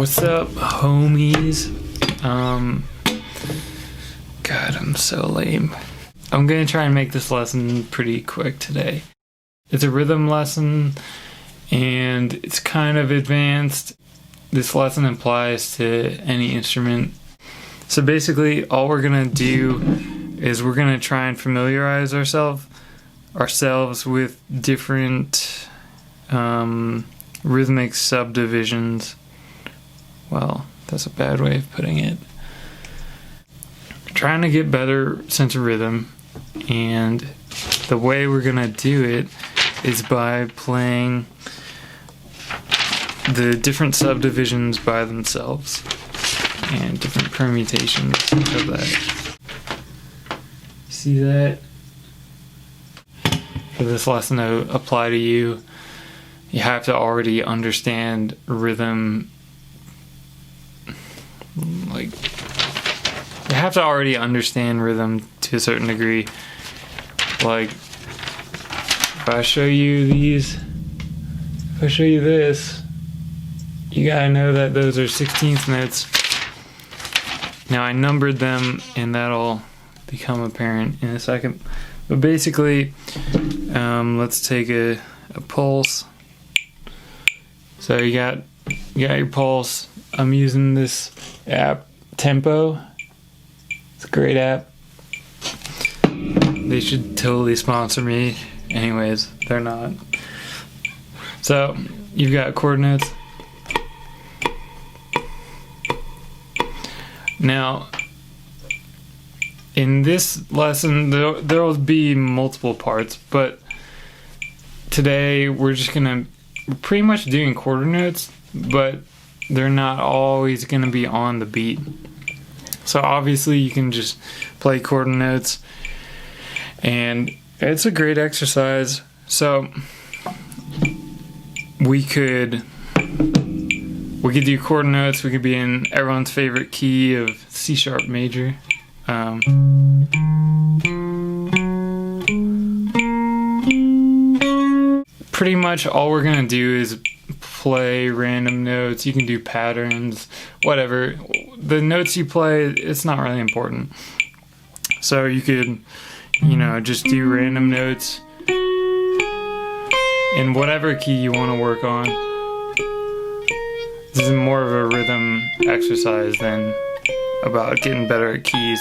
What's up, homies? God, I'm so lame. I'm gonna try and make this lesson pretty quick today. It's a rhythm lesson, and it's kind of advanced. This lesson applies to any instrument. So basically, all we're gonna do is we're gonna try and familiarize ourselves with different rhythmic subdivisions. Well, that's a bad way of putting it. Trying to get better sense of rhythm, and the way we're gonna do it is by playing the different subdivisions by themselves and different permutations of that. See that? For this lesson to apply to you, you have to already understand rhythm. Like, you have to already understand rhythm to a certain degree. Like, if I show you these, if I show you this, you gotta know that those are 16th notes. Now I numbered them, and that'll become apparent in a second. But basically, let's take a pulse. So you got your pulse. I'm using this app, Tempo. It's a great app. They should totally sponsor me. Anyways, they're not. So you've got chord notes. Now, in this lesson, there'll be multiple parts, but today we're pretty much doing quarter notes, but they're not always going to be on the beat. So obviously you can just play quarter notes, and it's a great exercise. So we could do quarter notes. We could be in everyone's favorite key of C sharp major. Pretty much all we're gonna do is play random notes. You can do patterns, whatever. The notes you play, it's not really important. So you could, just do random notes in whatever key you want to work on. This is more of a rhythm exercise than about getting better at keys.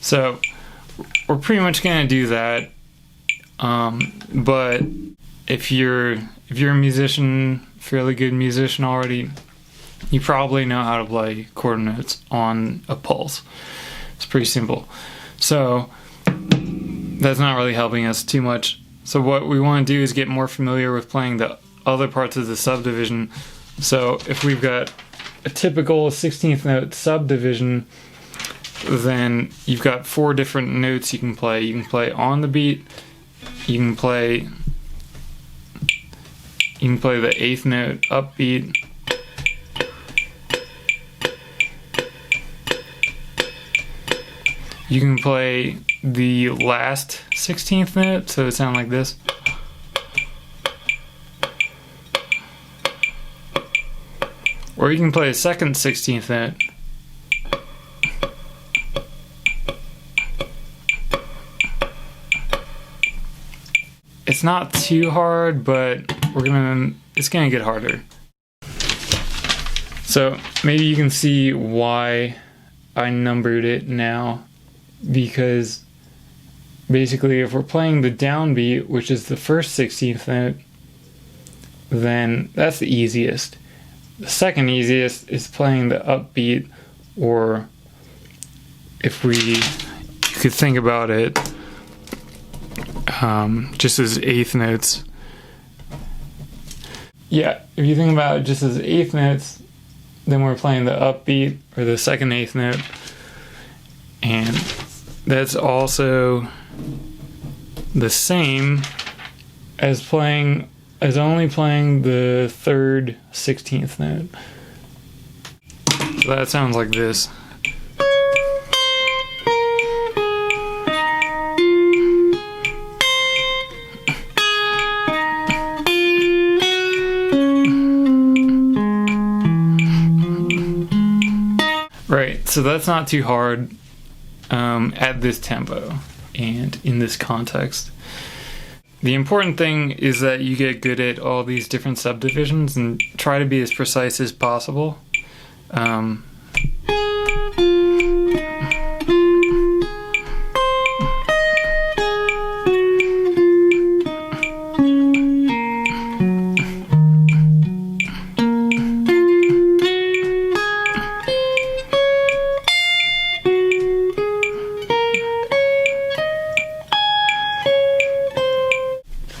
So we're pretty much gonna do that, but if you're a musician, fairly good musician already, you probably know how to play quarter notes on a pulse. It's pretty simple. So that's not really helping us too much. So what we want to do is get more familiar with playing the other parts of the subdivision. So if we've got a typical 16th note subdivision, then you've got 4 different notes you can play. You can play on the beat. You can play the 8th note upbeat. You can play the last 16th note, so it sounds like this. Or you can play a second 16th note. It's not too hard, but it's gonna get harder. So maybe you can see why I numbered it now, because basically if we're playing the downbeat, which is the first 16th note, then that's the easiest. The second easiest is playing the upbeat, or if you could think about it just as 8th notes. Yeah, if you think about it just as 8th notes, then we're playing the upbeat, or the second 8th note, and that's also the same as only playing the third 16th note. So that sounds like this. So that's not too hard at this tempo and in this context. The important thing is that you get good at all these different subdivisions and try to be as precise as possible.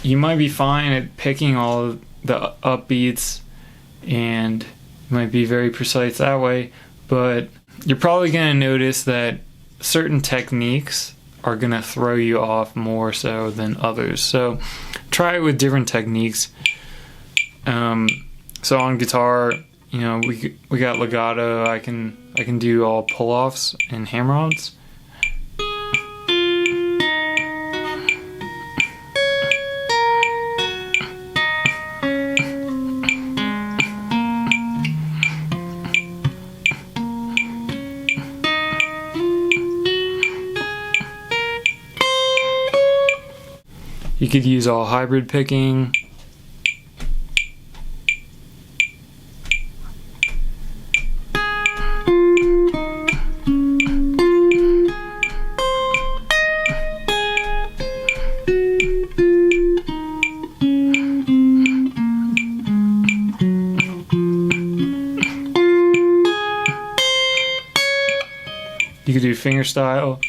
You might be fine at picking all of the upbeats and you might be very precise that way, but you're probably going to notice that certain techniques are going to throw you off more so than others. So try it with different techniques. So on guitar, you know, we got legato. I can do all pull-offs and hammer-ons. You could use all hybrid picking. You could do fingerstyle.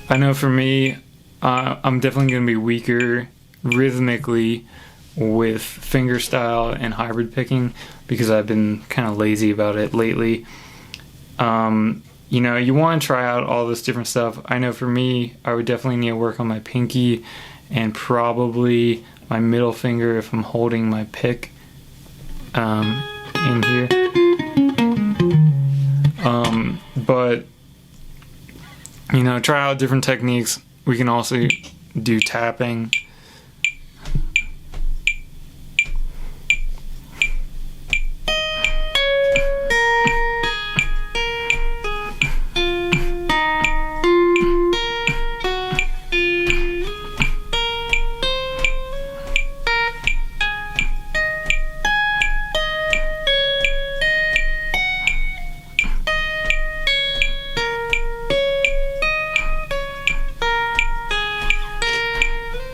I know for me, I'm definitely going to be weaker rhythmically with fingerstyle and hybrid picking because I've been kind of lazy about it lately. You know, you want to try out all this different stuff. I know for me, I would definitely need to work on my pinky and probably my middle finger if I'm holding my pick in here. But you know, try out different techniques. We can also do tapping.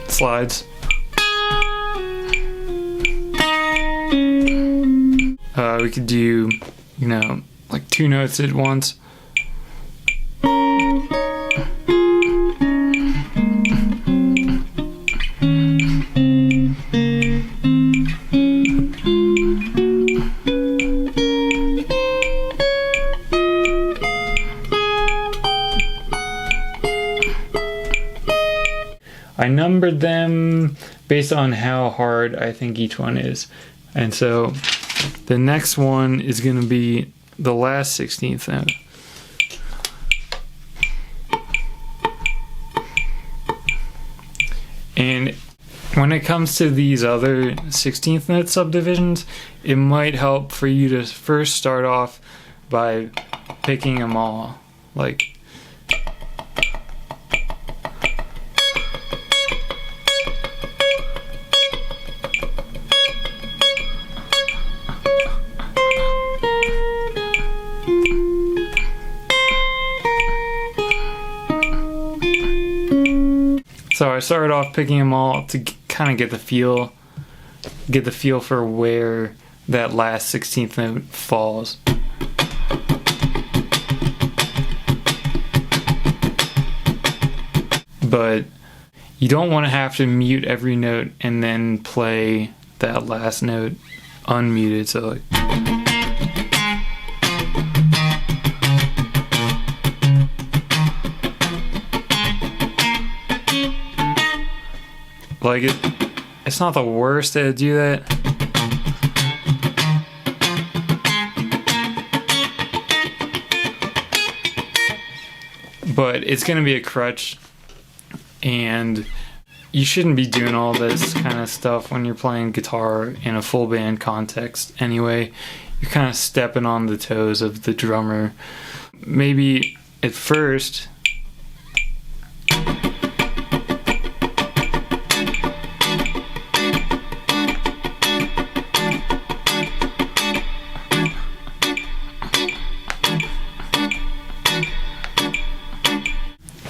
Slides. We could do, you know, like 2 notes at once. I numbered them based on how hard I think each one is. And so the next one is going to be the last 16th note. And when it comes to these other 16th note subdivisions, it might help for you to first start off by picking them all. Like, so I started off picking them all to kind of get the feel for where that last 16th note falls. But you don't want to have to mute every note and then play that last note unmuted. So like it's not the worst to do that. but it's gonna be a crutch, and you shouldn't be doing all this kind of stuff when you're playing guitar in a full band context anyway. You're kind of stepping on the toes of the drummer. Maybe at first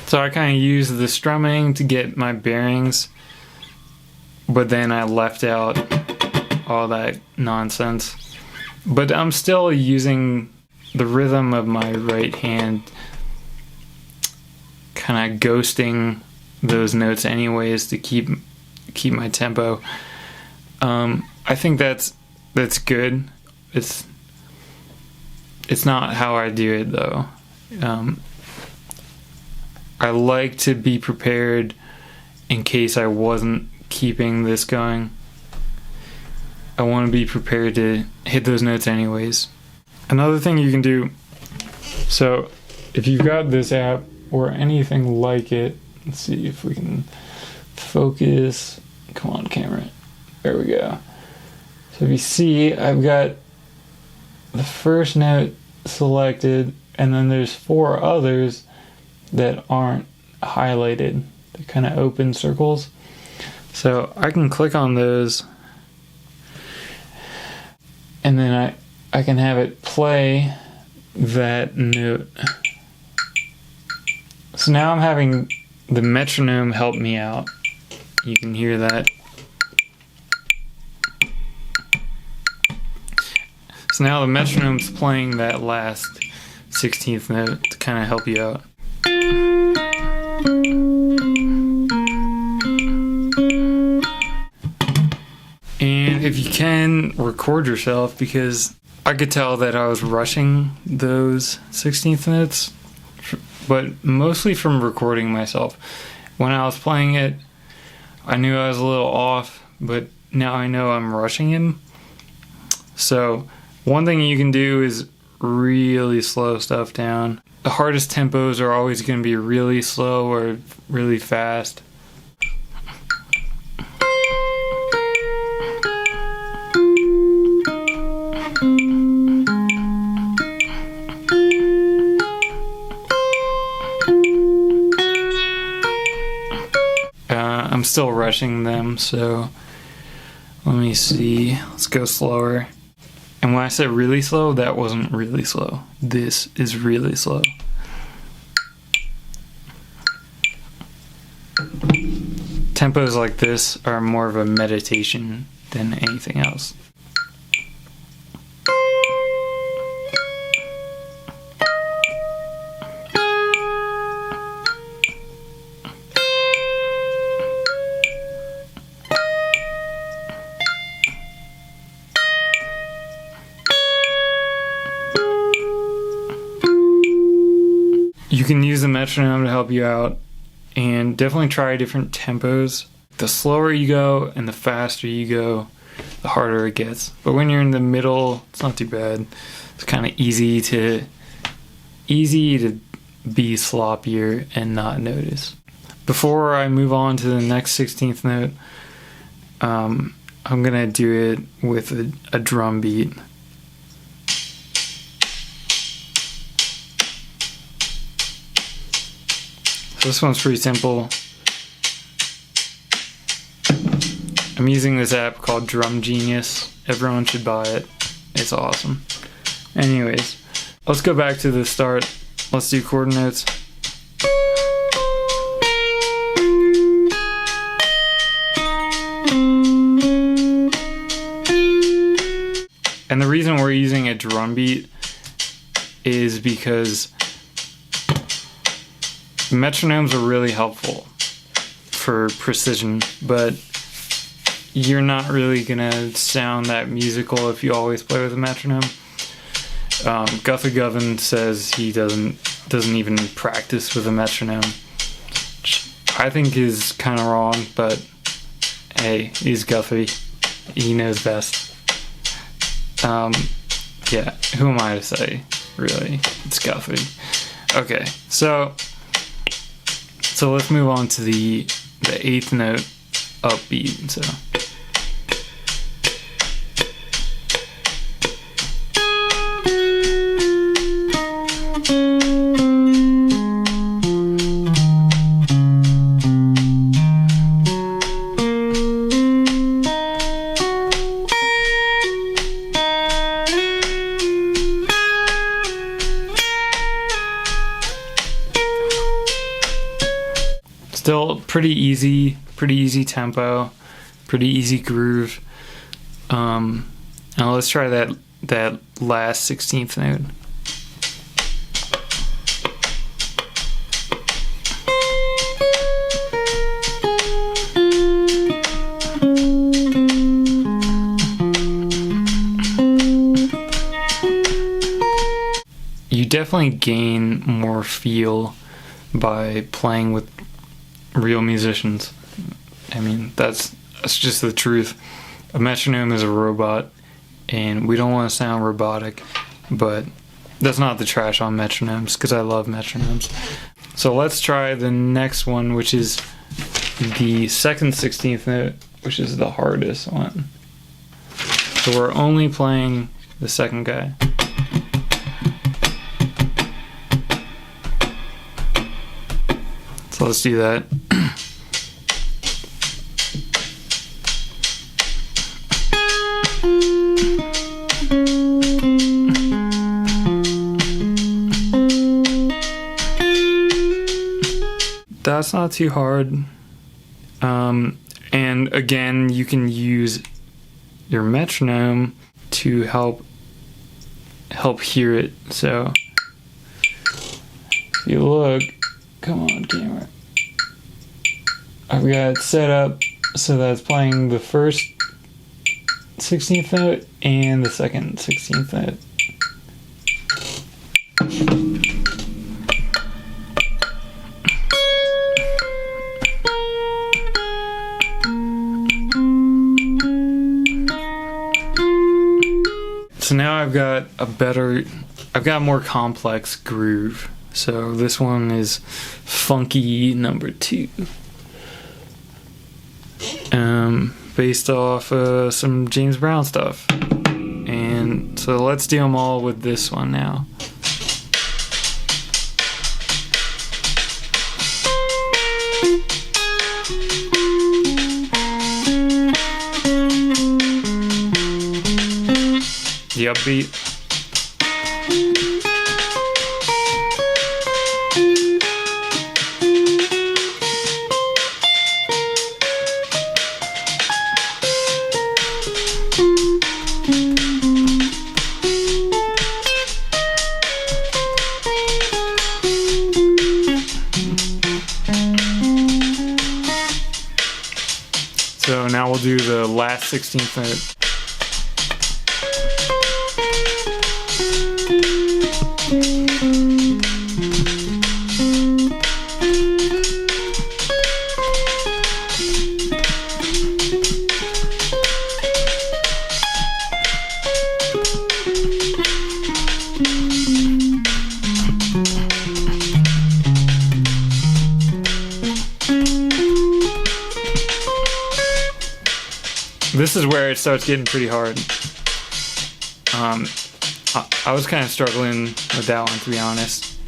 so I kind of used the strumming to get my bearings, but then I left out all that nonsense. But I'm still using the rhythm of my right hand, kind of ghosting those notes anyways to keep my tempo. I think that's good. It's not how I do it though. I like to be prepared in case I wasn't keeping this going. I want to be prepared to hit those notes anyways. Another thing you can do, so if you've got this app or anything like it, let's see if we can focus. Come on, camera. There we go. So if you see, I've got the first note selected, and then there's 4 others that aren't highlighted. They're kind of open circles. So I can click on those, and then I can have it play that note. So now I'm having the metronome help me out. You can hear that. So now the metronome's playing that last 16th note to kind of help you out. And if you can, record yourself, because I could tell that I was rushing those 16th notes, but mostly from recording myself. When I was playing it, I knew I was a little off, but now I know I'm rushing him. So one thing you can do is really slow stuff down. The hardest tempos are always going to be really slow or really fast. I'm still rushing them, so let me see. Let's go slower. And when I said really slow, that wasn't really slow. This is really slow. Tempos like this are more of a meditation than anything else. You can use the metronome to help you out, and definitely try different tempos. The slower you go and the faster you go, the harder it gets. But when you're in the middle, it's not too bad. It's kind of easy to be sloppier and not notice. Before I move on to the next 16th note, I'm gonna do it with a drum beat. So this one's pretty simple. I'm using this app called Drum Genius. Everyone should buy it. It's awesome. Anyways, let's go back to the start. Let's do chord notes. And the reason we're using a drum beat is because metronomes are really helpful for precision, but you're not really gonna sound that musical if you always play with a metronome. Guthrie Govan says he doesn't even practice with a metronome, which I think is kind of wrong, but hey, he's Guthrie. He knows best. Yeah, who am I to say, really? It's Guthrie. Okay, so So let's move on to the 8th note upbeat. So still pretty easy tempo, pretty easy groove. Now let's try that last 16th note. You definitely gain more feel by playing with real musicians. I mean, that's just the truth. A metronome is a robot, and we don't want to sound robotic, but that's not the trash on metronomes, because I love metronomes. So let's try the next one, which is the second 16th note, which is the hardest one. So we're only playing the second guy. So let's do that. That's not too hard. And again, you can use your metronome to help hear it. So if you look, come on camera, I've got it set up so that it's playing the first 16th note and the second 16th note. So now I've got a more complex groove. So this one is funky number 2. Based off some James Brown stuff. And so let's do them all with this one now. The upbeat. So now we'll do the last 16th note. This is where it starts getting pretty hard. I was kind of struggling with that one, to be honest.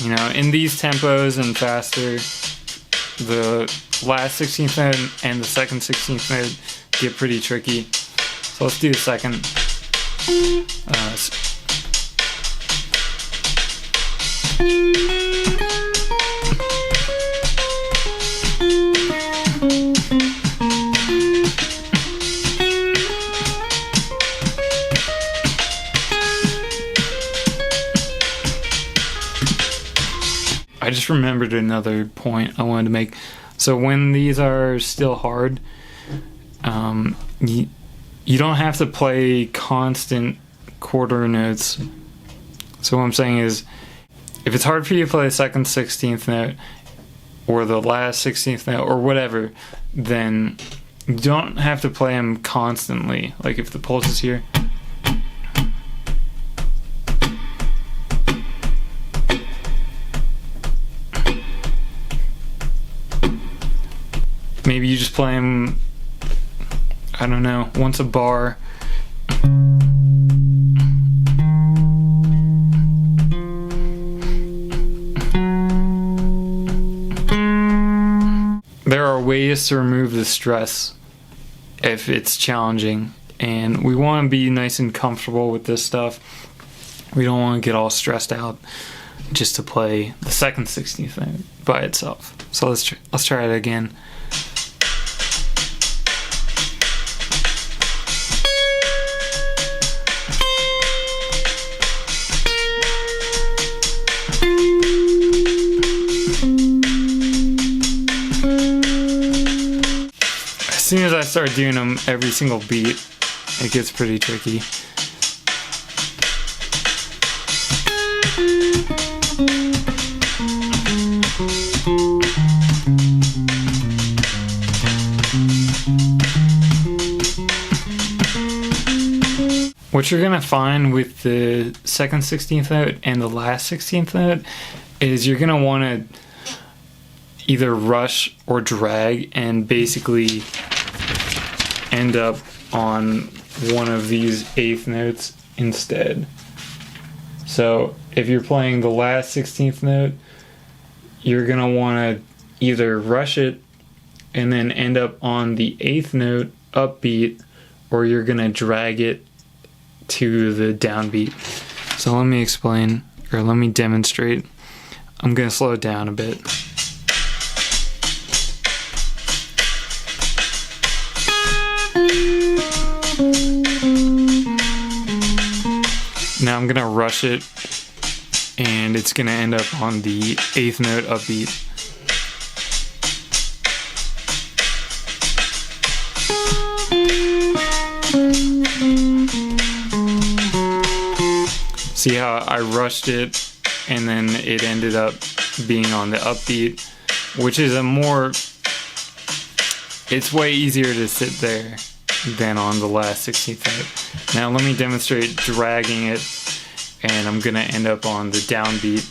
You know, in these tempos and faster, the last 16th note and the second 16th note get pretty tricky. So let's do the second. I just remembered another point I wanted to make. So when these are still hard, you don't have to play constant quarter notes. So what I'm saying is, if it's hard for you to play the second 16th note or the last 16th note or whatever, then you don't have to play them constantly. Like if the pulse is here, maybe you just play them, I don't know, once a bar. There are ways to remove the stress if it's challenging, and we want to be nice and comfortable with this stuff. We don't want to get all stressed out just to play the second 16th note by itself. So let's try it again. As soon as I start doing them every single beat, it gets pretty tricky. What you're gonna find with the second 16th note and the last 16th note is you're gonna wanna either rush or drag and basically end up on one of these 8th notes instead. So if you're playing the last 16th note, you're gonna wanna either rush it and then end up on the 8th note upbeat, or you're gonna drag it to the downbeat. So let me explain, or let me demonstrate. I'm gonna slow it down a bit. Now I'm gonna rush it, and it's gonna end up on the 8th note upbeat. See how I rushed it and then it ended up being on the upbeat, which is it's way easier to sit there than on the last 16th note. Now let me demonstrate dragging it, and I'm gonna end up on the downbeat.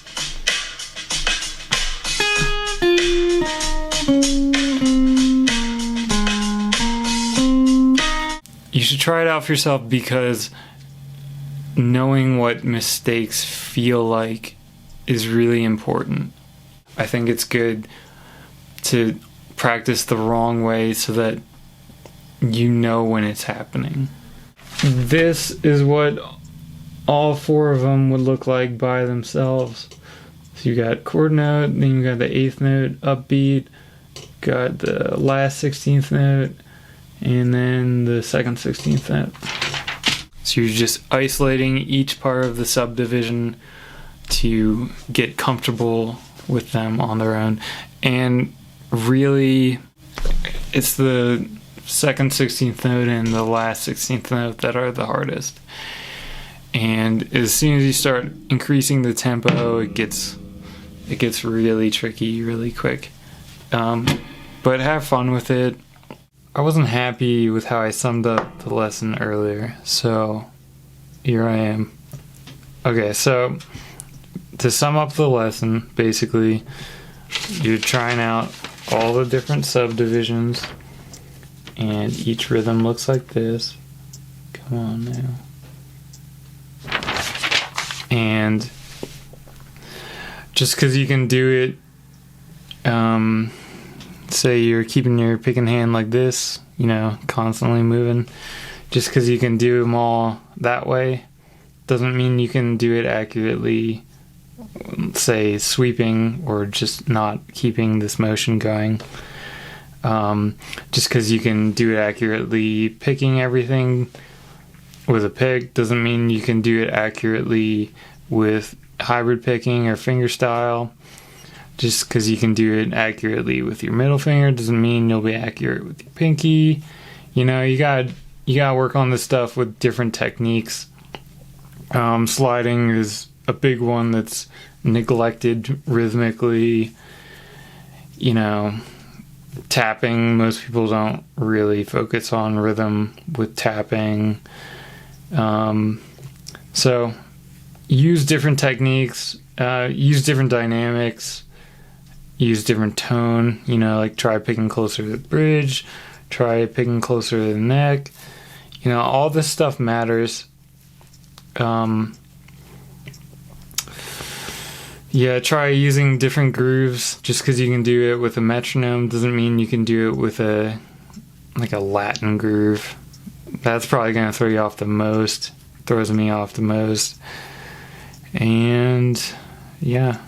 You should try it out for yourself, because knowing what mistakes feel like is really important. I think it's good to practice the wrong way so that you know when it's happening. This is what all 4 of them would look like by themselves. So you got chord note, then you got the 8th note upbeat, got the last 16th note, and then the second 16th note. So you're just isolating each part of the subdivision to get comfortable with them on their own. And really, it's the second 16th note and the last 16th note that are the hardest. And as soon as you start increasing the tempo, it gets really tricky really quick. But have fun with it. I wasn't happy with how I summed up the lesson earlier, so here I am. Okay, so to sum up the lesson, basically, you're trying out all the different subdivisions, and each rhythm looks like this. Come on now. And just because you can do it, say you're keeping your picking hand like this, constantly moving, just because you can do them all that way doesn't mean you can do it accurately, say sweeping or just not keeping this motion going. Just because you can do it accurately picking everything with a pick doesn't mean you can do it accurately with hybrid picking or fingerstyle. Just because you can do it accurately with your middle finger doesn't mean you'll be accurate with your pinky. You gotta work on this stuff with different techniques. Sliding is a big one that's neglected rhythmically. Tapping, most people don't really focus on rhythm with tapping. So use different techniques, use different dynamics, use different tone, you know, like try picking closer to the bridge, try picking closer to the neck. You know, all this stuff matters. Yeah, try using different grooves. Just because you can do it with a metronome doesn't mean you can do it with a Latin groove. That's probably going to throw you off the most. Throws me off the most. And yeah.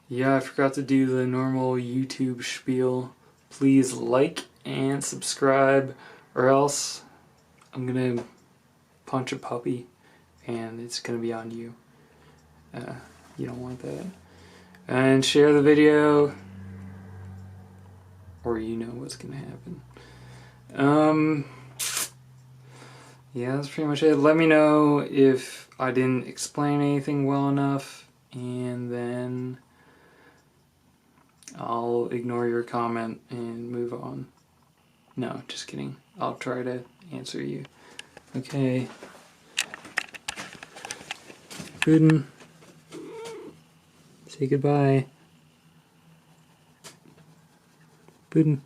Yeah, I forgot to do the normal YouTube spiel. Please like and subscribe, or else I'm gonna punch a puppy and it's gonna be on you. You don't want that. And share the video, or you know what's gonna happen. Yeah, that's pretty much it. Let me know if I didn't explain anything well enough, and then I'll ignore your comment and move on. No, just kidding. I'll try to answer you. Okay. Gooden. Say goodbye. Gooden.